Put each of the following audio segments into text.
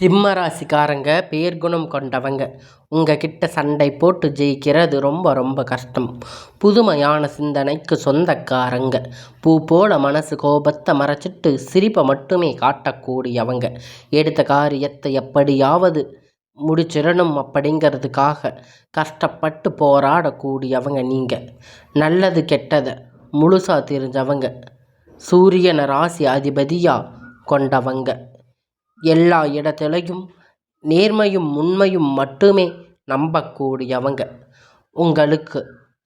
சிம்ம ராசிக்காரங்க பேர்குணம் கொண்டவங்க. உங்ககிட்ட சண்டை போட்டு ஜெயிக்கிறது ரொம்ப ரொம்ப கஷ்டம். புதுமையான சிந்தனைக்கு சொந்தக்காரங்க. பூ போல மனசு கோபத்தை மறைச்சிட்டு சிரிப்பை மட்டுமே காட்டக்கூடியவங்க. எடுத்த காரியத்தை எப்படியாவது முடிச்சிடணும் அப்படிங்கிறதுக்காக கஷ்டப்பட்டு போராடக்கூடியவங்க நீங்கள். நல்லது கெட்டதை முழுசாக தெரிஞ்சவங்க. சூரியனை ராசி அதிபதியாக கொண்டவங்க. எல்லா இடத்துலையும் நேர்மையும் உண்மையும் மட்டுமே நம்பக்கூடியவங்க. உங்களுக்கு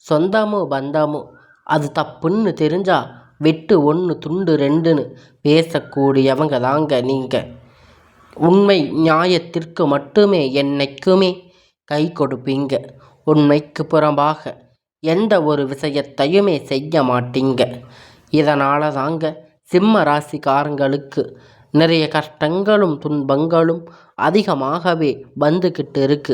சொந்தமோ பந்தமோ அது தப்புன்னு தெரிஞ்சா வெட்டு 1 துண்டு 2ன்னு பேசக்கூடியவங்க தாங்க நீங்கள். உண்மை நியாயத்திற்கு மட்டுமே என்னைக்குமே கை கொடுப்பீங்க. உண்மைக்கு புறம்பாக எந்த ஒரு விஷயத்தையுமே செய்ய மாட்டீங்க. இதனால தாங்க சிம்ம ராசிக்காரங்களுக்கு நிறைய கஷ்டங்களும் துன்பங்களும் அதிகமாகவே வந்துக்கிட்டு இருக்கு.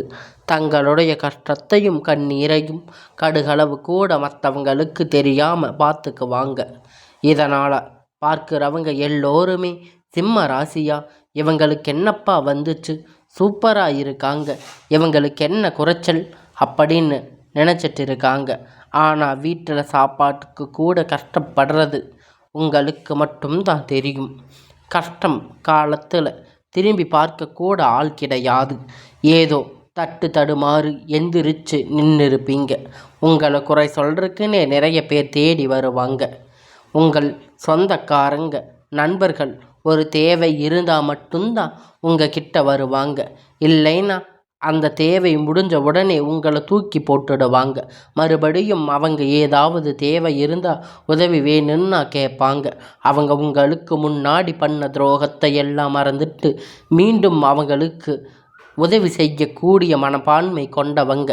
தங்களுடைய கஷ்டத்தையும் கண்ணீரையும் கடுகளவு கூட மற்றவங்களுக்கு தெரியாமல் பார்த்துக்குவாங்க. இதனால் பார்க்குறவங்க எல்லோருமே சிம்ம ராசியா இவங்களுக்கு என்னப்பா வந்துச்சு, சூப்பராக இருக்காங்க, இவங்களுக்கு என்ன குறைச்சல் அப்படின்னு நினச்சிட்டு இருக்காங்க. ஆனால் வீட்டில் சாப்பாட்டுக்கு கூட கஷ்டப்படுறது உங்களுக்கு மட்டும்தான் தெரியும். கஷ்டம் காலத்தில் திரும்பி பார்க்கக்கூட ஆள் கிடையாது. ஏதோ தட்டு தடுமாறு எந்திரிச்சு நின்றுருப்பீங்க. உங்களை குறை சொல்கிறதுக்குன்னே நிறைய பேர் தேடி வருவாங்க. உங்கள் சொந்தக்காரங்க நண்பர்கள் ஒரு தேவை இருந்தால் மட்டும்தான் உங்கள் கிட்ட வருவாங்க. இல்லைன்னா அந்த தேவை முடிஞ்ச உடனே உங்களை தூக்கி போட்டுடுவாங்க. மறுபடியும் அவங்க ஏதாவது தேவை இருந்தால் உதவி வேணும்னா கேட்பாங்க. அவங்க உங்களுக்கு முன்னாடி பண்ண துரோகத்தை எல்லாம் மறந்துட்டு மீண்டும் அவங்களுக்கு உதவி செய்யக்கூடிய மனப்பான்மை கொண்டவங்க.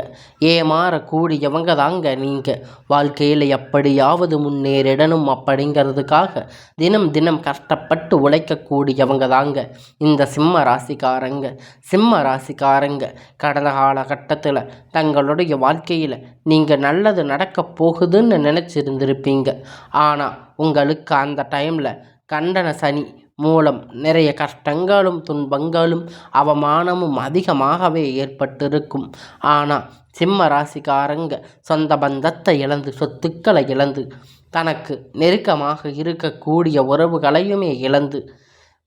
ஏமாறக்கூடியவங்க தாங்க நீங்கள். வாழ்க்கையில் எப்படியாவது முன்னேறிடணும் அப்படிங்கிறதுக்காக தினம் தினம் கஷ்டப்பட்டு உழைக்கக்கூடியவங்க தாங்க இந்த சிம்ம ராசிக்காரங்க. சிம்ம ராசிக்காரங்க கடந்த காலகட்டத்தில் தங்களுடைய வாழ்க்கையில் நீங்கள் நல்லது நடக்க போகுதுன்னு நினச்சிருந்துருப்பீங்க. ஆனால் உங்களுக்கு அந்த டைமில் கண்டன சனி மூலம் நிறைய கஷ்டங்களும் துன்பங்களும் அவமானமும் அதிகமாகவே ஏற்பட்டிருக்கும். ஆனால் சிம்ம ராசிக்காரங்க சொந்த பந்தத்தை இழந்து சொத்துக்களை இழந்து தனக்கு நெருக்கமாக இருக்கக்கூடிய உறவுகளையுமே இழந்து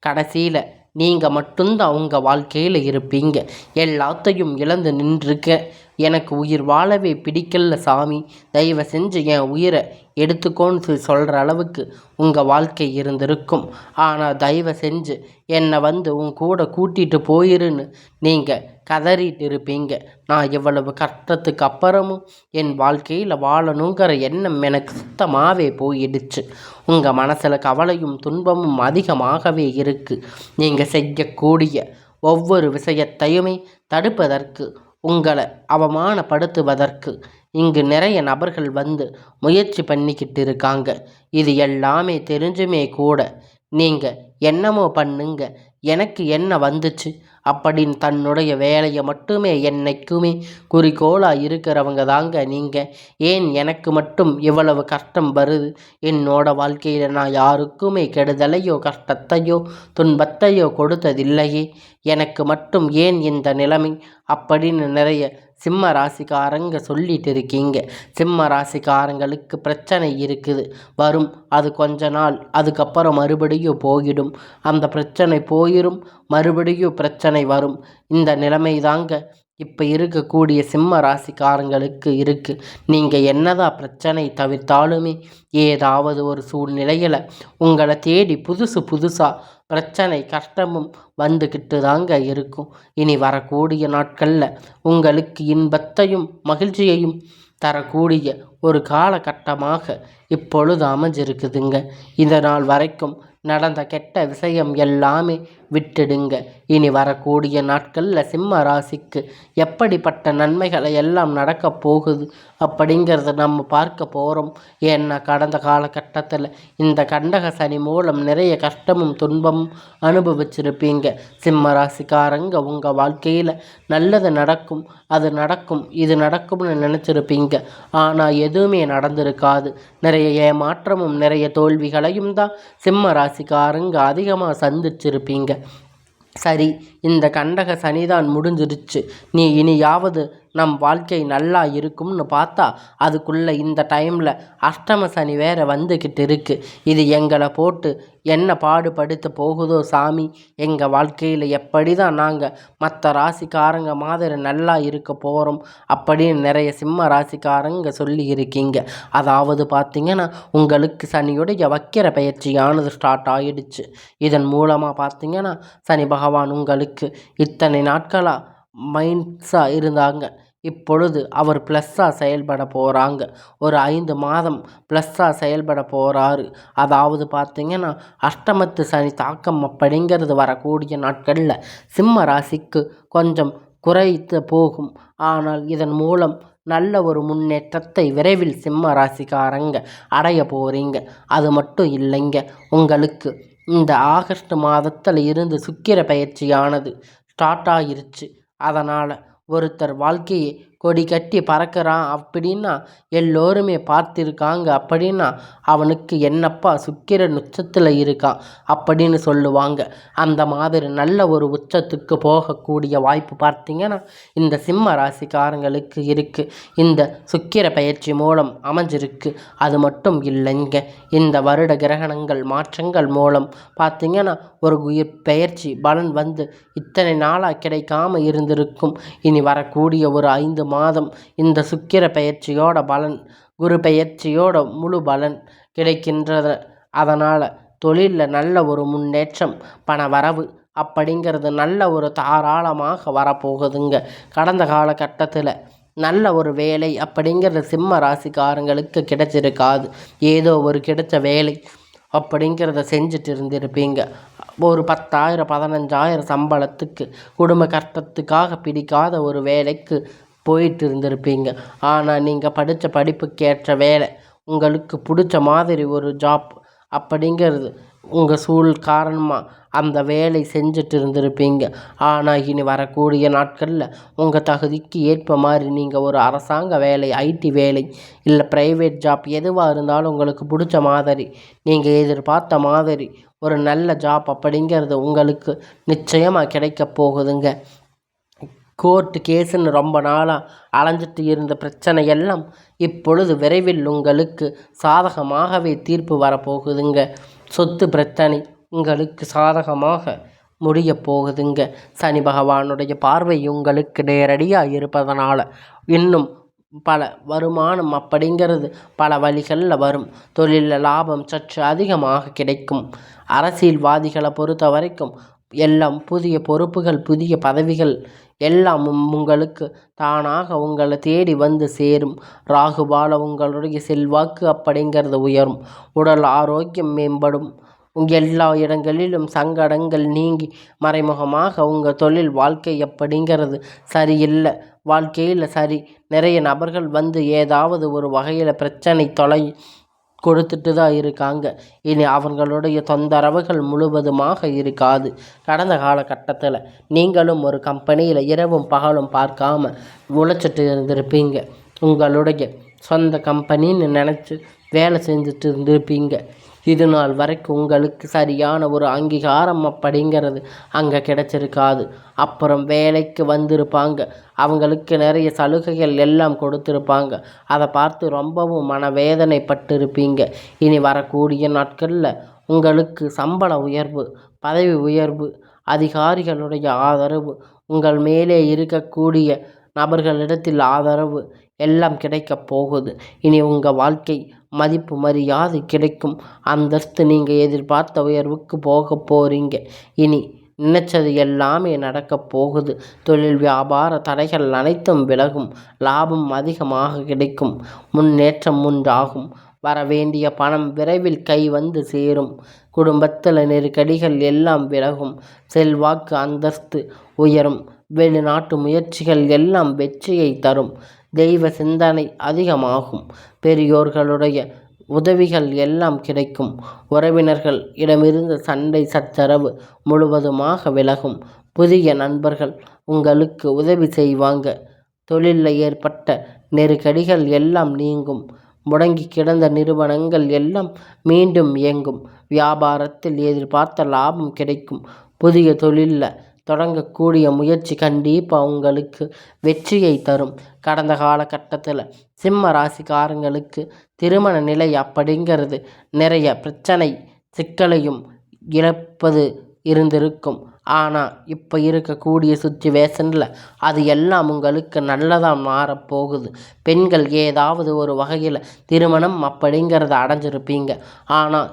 கடைசியில் நீங்கள் மட்டும்தான் உங்கள் வாழ்க்கையில் இருப்பீங்க. எல்லாத்தையும் இழந்து நின்றுருக்க எனக்கு உயிர் வாழவே பிடிக்கல சாமி, தயவு செஞ்சு என் உயிரை எடுத்துக்கோன்னு சொல்கிற அளவுக்கு உங்கள் வாழ்க்கை இருந்திருக்கும். ஆனால் தயவு செஞ்சு என்னை உன் கூட கூட்டிகிட்டு போயிருன்னு நீங்கள் கதறிட்டு இருப்பீங்க. நான் இவ்வளவு கஷ்டத்துக்கு அப்புறமும் என் வாழ்க்கையில் வாழணுங்கிற எண்ணம் எனக்கு சுத்தமாகவே போயிடுச்சு. உங்கள் மனசில் கவலையும் துன்பமும் அதிகமாகவே இருக்குது. நீங்கள் செய்யக்கூடிய ஒவ்வொரு விஷயத்தையுமே தடுப்பதற்கு, உங்களை அவமானப்படுத்துவதற்கு இங்கு நிறைய நபர்கள் முயற்சி பண்ணிக்கிட்டு இருக்காங்க. இது எல்லாமே தெரிஞ்சுமே கூட நீங்கள் என்னமோ பண்ணுங்க, எனக்கு என்ன வந்துச்சு அப்படின்னு தன்னுடைய வேலையை மட்டுமே என்னைக்குமே குறிக்கோளாக இருக்கிறவங்க தாங்க நீங்கள். ஏன் எனக்கு மட்டும் இவ்வளவு கஷ்டம் வருது, என்னோட வாழ்க்கையில் நான் யாருக்குமே கெடுதலையோ கஷ்டத்தையோ துன்பத்தையோ கொடுத்ததில்லையே, எனக்கு மட்டும் ஏன் இந்த நிலைமை அப்படின்னு நிறைய சிம்ம ராசிக்காரங்க சொல்லிட்டு இருக்கீங்க. சிம்ம ராசிக்காரங்களுக்கு பிரச்சனை இருக்குது, வரும், அது கொஞ்ச நாள், அதுக்கப்புறம் மறுபடியும் போயிடும். அந்த பிரச்சனை போயிடும், மறுபடியும் பிரச்சனை வரும். இந்த நிலைமை தாங்க இப்போ இருக்கக்கூடிய சிம்ம ராசிக்காரங்களுக்கு இருக்குது. நீங்கள் என்னதான் பிரச்சனை தவிர்த்தாலுமே ஏதாவது ஒரு சூழ்நிலையில் உங்களை தேடி புதுசாக பிரச்சனை கஷ்டமும் வந்துக்கிட்டு தாங்க இருக்கும். இனி வரக்கூடிய நாட்களில் உங்களுக்கு இன்பத்தையும் மகிழ்ச்சியையும் தரக்கூடிய ஒரு காலகட்டமாக இப்பொழுது அமைஞ்சிருக்குதுங்க. இதனால் வரைக்கும் நடந்த கெட்ட விஷயம் எல்லாமே விட்டுடுங்க. இனி வரக்கூடிய நாட்களில் சிம்ம ராசிக்கு எப்படிப்பட்ட நன்மைகளை எல்லாம் நடக்க போகுது அப்படிங்கிறத நம்ம பார்க்க போகிறோம். ஏன்னா கடந்த காலகட்டத்தில் இந்த கண்டக சனி மூலம் நிறைய கஷ்டமும் துன்பமும் அனுபவிச்சிருப்பீங்க. சிம்ம ராசிக்காரங்க உங்கள் வாழ்க்கையில் நல்லது நடக்கும், அது நடக்கும், இது நடக்கும்னு நினச்சிருப்பீங்க. ஆனால் எதுவுமே நடந்திருக்காது. நிறைய ஏமாற்றமும் நிறைய தோல்விகளையும் தான் சிம்ம ராசிக்காரங்க அதிகமாக சந்திச்சிருப்பீங்க. சரி, இந்த கண்டக சனிதான் முடிஞ்சிருச்சு. நீ இனியாவது நம் வாழ்க்கை நல்லா இருக்கும்னு பார்த்தா அதுக்குள்ள இந்த டைமில் அஷ்டம சனி வேற வந்துக்கிட்டு இருக்கு. இது எங்களை போட்டு என்ன பாடுபடுத்த போகுதோ சாமி. எங்கள் வாழ்க்கையில் எப்படி தான் நாங்கள் மற்ற ராசிக்காரங்க மாதிரி நல்லா இருக்க போகிறோம் அப்படின்னு நிறைய சிம்ம ராசிக்காரங்க சொல்லி இருக்கீங்க. அதாவது பார்த்தீங்கன்னா உங்களுக்கு சனியுடைய வக்கிர பயிற்சியானது ஸ்டார்ட் ஆகிடுச்சு. இதன் மூலமாக பார்த்தீங்கன்னா சனி பகவான் உங்களுக்கு இத்தனை நாட்களாக மைன்ஸாக இருந்தாங்க. இப்பொழுது அவர் ப்ளஸ்ஸாக செயல்பட போகிறாங்க. ஒரு 5 மாதம் ப்ளஸ்ஸாக செயல்பட போகிறாரு. அதாவது பார்த்திங்கன்னா அஷ்டமத்து சனி தாக்கம் அப்படிங்கிறது வரக்கூடிய நாட்களில் சிம்ம ராசிக்கு கொஞ்சம் குறைத்து போகும். ஆனால் இதன் மூலம் நல்ல ஒரு முன்னேற்றத்தை விரைவில் சிம்ம ராசிக்காரங்க அடைய போகிறீங்க. அது மட்டும் இல்லைங்க, உங்களுக்கு இந்த ஆகஸ்ட் மாதத்தில் இருந்து சுக்கிர பயிற்சியானது ஸ்டார்ட் ஆகிருச்சு. அதனால் ஒருத்தர் வாழ்க்கையை கொடி கட்டி பறக்கிறான் அப்படின்னா எல்லோருமே பார்த்திருக்காங்க அப்படின்னா அவனுக்கு என்னப்பா சுக்கிரன் உச்சத்தில் இருக்கான் அப்படின்னு சொல்லுவாங்க. அந்த மாதிரி நல்ல ஒரு உச்சத்துக்கு போகக்கூடிய வாய்ப்பு பார்த்திங்கன்னா இந்த சிம்ம ராசிக்காரங்களுக்கு இருக்குது. இந்த சுக்கிர பயிற்சி மூலம் அமைஞ்சிருக்கு. அது மட்டும் இல்லைங்க, இந்த வருட கிரகணங்கள் மாற்றங்கள் மூலம் பார்த்திங்கன்னா ஒரு உயிர் பெயர்ச்சி பலன் வந்து இத்தனை நாளாக கிடைக்காம இருந்திருக்கும். இனி வரக்கூடிய ஒரு 5 மாதம் இந்த சுக்கிர பெயர்ச்சியோட பலன் குரு பெயர்ச்சியோட முழு பலன் கிடைக்கின்றது. அதனால் தொழிலில் நல்ல ஒரு முன்னேற்றம், பண வரவு அப்படிங்கிறது நல்ல ஒரு தாராளமாக வரப்போகுதுங்க. கடந்த காலகட்டத்தில் நல்ல ஒரு வேலை அப்படிங்கிறது சிம்ம ராசிக்காரங்களுக்கு கிடைச்சிருக்காது. ஏதோ ஒரு கிடைச்ச வேலை அப்படிங்கிறத செஞ்சுட்டு இருந்திருப்பீங்க. ஒரு 10,000 15,000 சம்பளத்துக்கு குடும்ப கஷ்டத்துக்காக பிடிக்காத ஒரு வேலைக்கு போயிட்டு இருந்திருப்பீங்க. ஆனால் நீங்கள் படித்த படிப்புக்கேற்ற வேலை, உங்களுக்கு பிடிச்ச மாதிரி ஒரு ஜாப் அப்படிங்கிறது உங்கள் சூழல் காரணமாக அந்த வேலை செஞ்சுட்டு இருந்திருப்பீங்க. ஆனால் இனி வரக்கூடிய நாட்களில் உங்கள் தகுதிக்கு ஏற்ப மாதிரி நீங்கள் ஒரு அரசாங்க வேலை, ஐடி வேலை இல்லை ப்ரைவேட் ஜாப் எதுவாக இருந்தாலும் உங்களுக்கு பிடிச்ச மாதிரி நீங்கள் எதிர்பார்த்த மாதிரி ஒரு நல்ல ஜாப் அப்படிங்கிறது உங்களுக்கு நிச்சயமாக கிடைக்க போகுதுங்க. கோர்ட்டு கேஸுன்னு ரொம்ப நாளாக அலைஞ்சிட்டு இருந்த பிரச்சனை எல்லாம் இப்பொழுது விரைவில் உங்களுக்கு சாதகமாகவே தீர்ப்பு வரப்போகுதுங்க. சொத்து பிரச்சனை உங்களுக்கு சாதகமாக முடிய போகுதுங்க. சனி பகவானுடைய பார்வை உங்களுக்கு நேரடியாக இருப்பதனால இன்னும் பல வருமானம் அப்படிங்கிறது பல வழிகளில் வரும். தொழிலில் லாபம் சற்று அதிகமாக கிடைக்கும். அரசியல்வாதிகளை பொறுத்த வரைக்கும் எல்லாம் புதிய பொறுப்புகள், புதிய பதவிகள் எல்லாம் உங்களுக்கு தானாக உங்களை தேடி வந்து சேரும். ராகுபால உங்களுடைய செல்வாக்கு அப்படிங்கிறது உயரும். உடல் ஆரோக்கியம் மேம்படும். எல்லா இடங்களிலும் சங்கடங்கள் நீங்கி மறைமுகமாக உங்கள் தொழில் வாழ்க்கை அப்படிங்கிறது சரியில்லை, வாழ்க்கையில் சரி நிறைய நபர்கள் வந்து ஏதாவது ஒரு வகையில் பிரச்சனை தொலை கொடுத்துட்டு தான் இருக்காங்க. இனி அவங்களுடைய தொந்தரவுகள் முழுவதுமாக இருக்காது. கடந்த காலகட்டத்தில் நீங்களும் ஒரு கம்பெனியில் இரவும் பகலும் பார்க்காம உழைச்சிட்டு இருந்திருப்பீங்க. உங்களுடைய சொந்த கம்பெனின்னு நினச்சி வேலை செஞ்சுட்டு இருந்திருப்பீங்க. இது நாள் வரைக்கும் உங்களுக்கு சரியான ஒரு அங்கீகாரம் அப்படிங்கிறது அங்கே கிடச்சிருக்காது. அப்புறம் வேலைக்கு வந்திருப்பாங்க, அவங்களுக்கு நிறைய சலுகைகள் எல்லாம் கொடுத்துருப்பாங்க. அதை பார்த்து ரொம்பவும் மனவேதனைப்பட்டிருப்பீங்க. இனி வரக்கூடிய நாட்களில் உங்களுக்கு சம்பள உயர்வு, பதவி உயர்வு, அதிகாரிகளுடைய ஆதரவு, உங்கள் மேலே இருக்கக்கூடிய நபர்களிடத்தில் ஆதரவு எல்லாம் கிடைக்கப் போகுது. இனி உங்கள் வாழ்க்கை மதிப்பு மரியாதை கிடைக்கும். அந்தஸ்து நீங்கள் எதிர்பார்த்த உயர்வுக்கு போக போகிறீங்க. இனி நினைச்சது எல்லாமே நடக்கப் போகுது. தொழில் வியாபார தடைகள் அனைத்தும் விலகும். லாபம் அதிகமாக கிடைக்கும். முன்னேற்றம் உண்டாகும். வரவேண்டிய பணம் விரைவில் கை வந்து சேரும். குடும்பத்தில் நெருக்கடிகள் எல்லாம் விலகும். செல்வாக்கு அந்தஸ்து உயரும். வெளிநாட்டு முயற்சிகள் எல்லாம் வெற்றியை தரும். தெய்வ சிந்தனை அதிகமாகும். பெரியோர்களுடைய உதவிகள் எல்லாம் கிடைக்கும். உறவினர்கள் இடமிருந்து சண்டை சச்சரவு முழுவதுமாக விலகும். புதிய நண்பர்கள் உங்களுக்கு உதவி செய்வாங்க. தொழிலில் ஏற்பட்ட நெருக்கடிகள் எல்லாம் நீங்கும். முடங்கி கிடந்த நிறுவனங்கள் எல்லாம் மீண்டும் இயங்கும். வியாபாரத்தில் எதிர்பார்த்த லாபம் கிடைக்கும். புதிய தொழிலில் தொடங்கக்கூடிய முயற்சி கண்டிப்பாக உங்களுக்கு வெற்றியை தரும். கடந்த காலகட்டத்தில் சிம்ம ராசிக்காரங்களுக்கு திருமண நிலை அப்படிங்கிறது நிறைய பிரச்சனை சிக்கலையும் இழப்பது இருந்திருக்கும். ஆனால் இப்போ இருக்கக்கூடிய சுச்சுவேஷனில் அது எல்லாம் உங்களுக்கு நல்லதாக மாறப்போகுது. பெண்கள் ஏதாவது ஒரு வகையில் திருமணம் அப்படிங்கிறத அடைஞ்சிருப்பீங்க. ஆனால்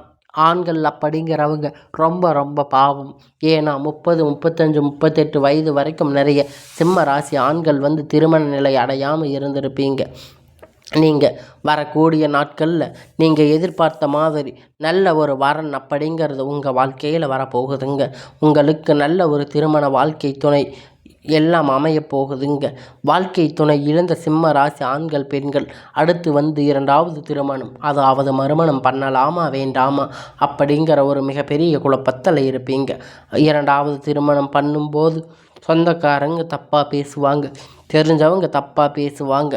ஆண்கள் அப்படிங்கிறவங்க ரொம்ப ரொம்ப பாவம். ஏன்னா 30, 35, 38 வயது வரைக்கும் நிறைய சிம்ம ராசி ஆண்கள் திருமண நிலை அடையாமல் இருந்திருப்பீங்க. நீங்கள் வரக்கூடிய நாட்களில் நீங்கள் எதிர்பார்த்த மாதிரி நல்ல ஒரு வரன் அப்படிங்கிறது உங்கள் வாழ்க்கையில் வரப்போகுதுங்க. உங்களுக்கு நல்ல ஒரு திருமண வாழ்க்கை துணை எல்லாம் அமையப் போகுதுங்க. வாழ்க்கை துணை இழந்த சிம்ம ராசி ஆண்கள் பெண்கள் அடுத்து 2வது திருமணம், அதாவது மறுமணம் பண்ணலாமா வேண்டாமா அப்படிங்கிற ஒரு மிகப்பெரிய குழப்பத்தில் இருப்பீங்க. 2வது திருமணம் பண்ணும்போது சொந்தக்காரங்க தப்பாக பேசுவாங்க, தெரிஞ்சவங்க தப்பாக பேசுவாங்க,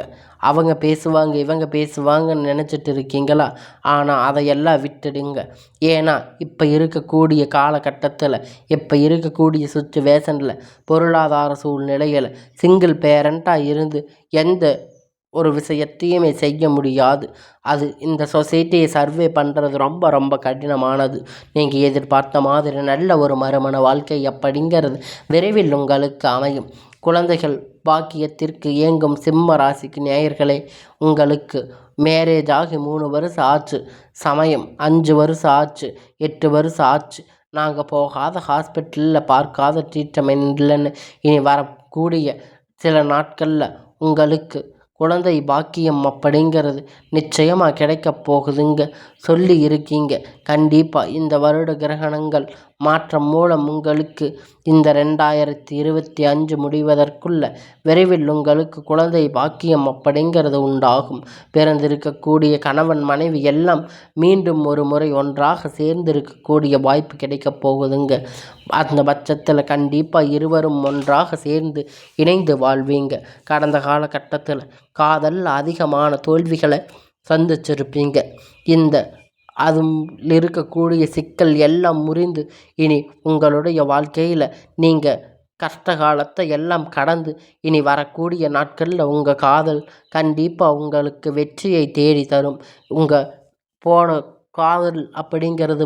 அவங்க பேசுவாங்க இவங்க பேசுவாங்கன்னு நினச்சிட்டு இருக்கீங்களா? ஆனால் அதையெல்லாம் விட்டுடுங்க. ஏன்னா இப்போ இருக்கக்கூடிய காலகட்டத்தில் இப்போ இருக்கக்கூடிய சுச்சுவேஷனில் பொருளாதார சூழ்நிலையில் சிங்கிள் பேரண்ட்டாக இருந்து எந்த ஒரு விஷயத்தையுமே செய்ய முடியாது. அது இந்த சொசைட்டியை சர்வே பண்ணுறது ரொம்ப ரொம்ப கடினமானது. நீங்கள் எதிர்பார்த்த மாதிரி நல்ல ஒரு மறுமண வாழ்க்கை அப்படிங்கிறது விரைவில் உங்களுக்கு அமையும். குழந்தைகள் பாக்கியத்திற்கு ஏங்கும் சிம்ம ராசிக்கு நேயர்களே, உங்களுக்கு மேரேஜ் ஆகி 3 வருஷம் ஆச்சு, சமயம் 5 வருஷம் ஆச்சு, 8 வருஷம் ஆச்சு, நாங்கள் போகாத ஹாஸ்பிட்டலில் பார்க்காத ட்ரீட்மெண்ட் இல்லைன்னு இனி வரக்கூடிய சில நாட்களில் உங்களுக்கு குழந்தை பாக்கியம் அப்படிங்கிறது நிச்சயமாக கிடைக்கப் போகுதுங்க. சொல்லி இருக்கீங்க. கண்டிப்பாக இந்த வருட கிரகணங்கள் மாற்றம் மூலம் உங்களுக்கு இந்த 2025 முடிவதற்குள்ள விரைவில் உங்களுக்கு குழந்தை பாக்கியம் அப்படிங்கிறது உண்டாகும். பிறந்திருக்கக்கூடிய கணவன் மனைவி எல்லாம் மீண்டும் ஒரு முறை ஒன்றாக சேர்ந்திருக்கக்கூடிய வாய்ப்பு கிடைக்கப் போகுதுங்க. அந்த பட்சத்தில் கண்டிப்பாக இருவரும் ஒன்றாக சேர்ந்து இணைந்து வாழ்வீங்க. கடந்த காலகட்டத்தில் காதலில் அதிகமான தோல்விகளை சந்திச்சிருப்பீங்க. இந்த அதில் இருக்கக்கூடிய சிக்கல் எல்லாம் முறிந்து இனி உங்களுடைய வாழ்க்கையில் நீங்கள் கஷ்ட காலத்தை எல்லாம் கடந்து இனி வரக்கூடிய நாட்களில் உங்கள் காதல் கண்டிப்பாக உங்களுக்கு வெற்றியை தேடி தரும். உங்கள் போன காதல் அப்படிங்கிறது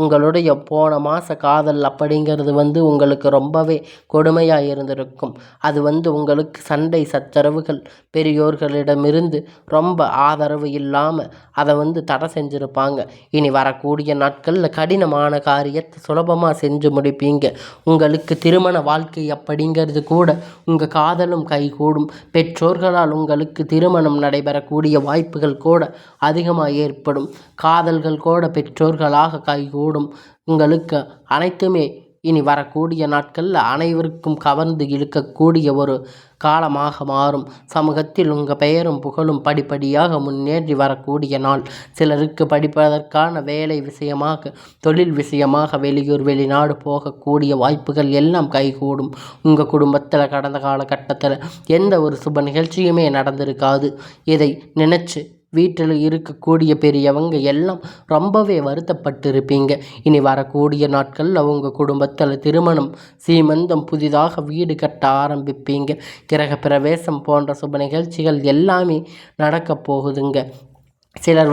உங்களுடைய போன மாத காதல் அப்படிங்கிறது உங்களுக்கு ரொம்பவே கொடுமையாக இருந்திருக்கும். அது உங்களுக்கு சண்டை சச்சரவுகள் பெரியோர்களிடமிருந்து ரொம்ப ஆதரவு இல்லாமல் அதை தடை செஞ்சுருப்பாங்க. இனி வரக்கூடிய நாட்களில் கடினமான காரியத்தை சுலபமாக செஞ்சு முடிப்பீங்க. உங்களுக்கு திருமண வாழ்க்கை அப்படிங்கிறது கூட உங்கள் காதலும் கைகூடும். பெற்றோர்களால் உங்களுக்கு திருமணம் நடைபெறக்கூடிய வாய்ப்புகள் கூட அதிகமாக ஏற்படும். காதல்கள் கூட பெற்றோர்களாக கைகூடும். உங்களுக்கு அனைத்துமே இனி வரக்கூடிய நாட்களில் அனைவருக்கும் கவர்ந்து இழுக்கக்கூடிய ஒரு காலமாக மாறும். சமூகத்தில் உங்கள் பெயரும் புகழும் படிப்படியாக முன்னேறி வரக்கூடிய நாள். சிலருக்கு படிப்பதற்கான வேலை விஷயமாக தொழில் விஷயமாக வெளியூர் வெளிநாடு போகக்கூடிய வாய்ப்புகள் எல்லாம் கைகூடும். உங்கள் குடும்பத்தில் கடந்த காலகட்டத்தில் எந்த ஒரு சுப நிகழ்ச்சியுமே நடந்திருக்காது. இதை நினச்சி வீட்டில் இருக்கக்கூடிய பெரியவங்க எல்லாம் ரொம்பவே வருத்தப்பட்டிருப்பீங்க. இனி வரக்கூடிய நாட்களில் உங்கள் குடும்பத்தில் திருமணம் சீமந்தம் புதிதாக வீடு கட்ட ஆரம்பிப்பீங்க. கிரக பிரவேசம் போன்ற சுப நிகழ்ச்சிகள் எல்லாமே நடக்கப் போகுதுங்க. சிலர்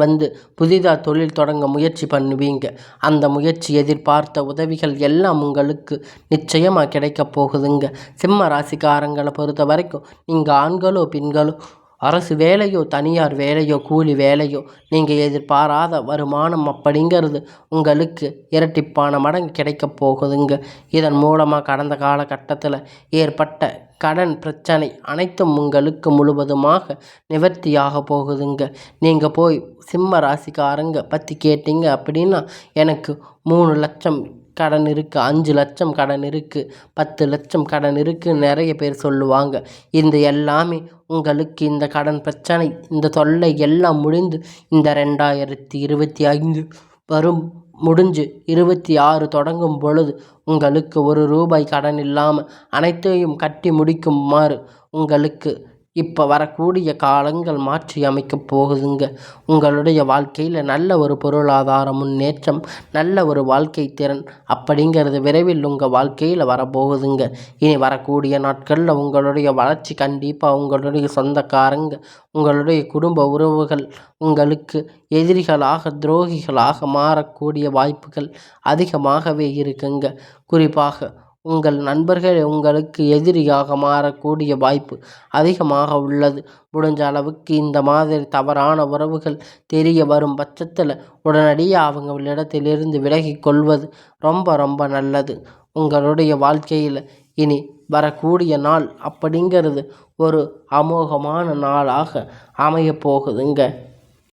புதிதாக தொழில் தொடங்க முயற்சி பண்ணுவீங்க. அந்த முயற்சி எதிர்பார்த்த உதவிகள் எல்லாம் உங்களுக்கு நிச்சயமாக கிடைக்கப் போகுதுங்க. சிம்ம ராசிக்காரங்களை பொறுத்த வரைக்கும் நீங்கள் ஆண்களோ பெண்களோ அரசு வேலையோ தனியார் வேலையோ கூலி வேலையோ நீங்கள் எதிர்பாராத வருமானம் அப்படிங்கிறது உங்களுக்கு இரட்டிப்பான மடங்கு கிடைக்கப் போகுதுங்க. இதன் மூலமாக கடந்த காலகட்டத்தில் ஏற்பட்ட கடன் பிரச்சனை அனைத்தும் உங்களுக்கு முழுவதுமாக நிவர்த்தியாக போகுதுங்க. நீங்கள் போய் சிம்ம ராசிக்காரங்க பற்றி கேட்டீங்க அப்படின்னா எனக்கு 3 லட்சம் கடன் இருக்குது, 5 லட்சம் கடன் இருக்குது, 10 லட்சம் கடன் இருக்குன்னு நிறைய பேர் சொல்லுவாங்க. இந்த எல்லாமே உங்களுக்கு இந்த கடன் பிரச்சனை இந்த தொல்லை எல்லாம் முடிந்து இந்த 2025 வரும் முடிஞ்சு 26 தொடங்கும் பொழுது உங்களுக்கு 1 ரூபாய் கடன் இல்லாமல் அனைத்தையும் கட்டி முடிக்குமாறு உங்களுக்கு இப்போ வரக்கூடிய காலங்கள் மாற்றி அமைக்கப் போகுதுங்க. உங்களுடைய வாழ்க்கையில் நல்ல ஒரு பொருளாதார முன்னேற்றம், நல்ல ஒரு வாழ்க்கை திறன் அப்படிங்கிறது விரைவில் உங்கள் வாழ்க்கையில் வரப்போகுதுங்க. இனி வரக்கூடிய நாட்களில் உங்களுடைய வளர்ச்சி கண்டிப்பாக உங்களுடைய சொந்தக்காரங்க, உங்களுடைய குடும்ப உறவுகள் உங்களுக்கு எதிரிகளாக, துரோகிகளாக மாறக்கூடிய வாய்ப்புகள் அதிகமாகவே இருக்குங்க. குறிப்பாக உங்கள் நண்பர்கள் உங்களுக்கு எதிரியாக மாறக்கூடிய வாய்ப்பு அதிகமாக உள்ளது. முடிஞ்ச அளவுக்கு இந்த மாதிரி தவறான உறவுகள் தெரிய வரும் பட்சத்தில் உடனடியாக அவங்களிடத்திலிருந்து விலகிக் கொள்வது ரொம்ப ரொம்ப நல்லது. உங்களுடைய வாழ்க்கையில் இனி வரக்கூடிய நாள் அப்படிங்கிறது ஒரு அமோகமான நாளாக அமையப் போகுதுங்க.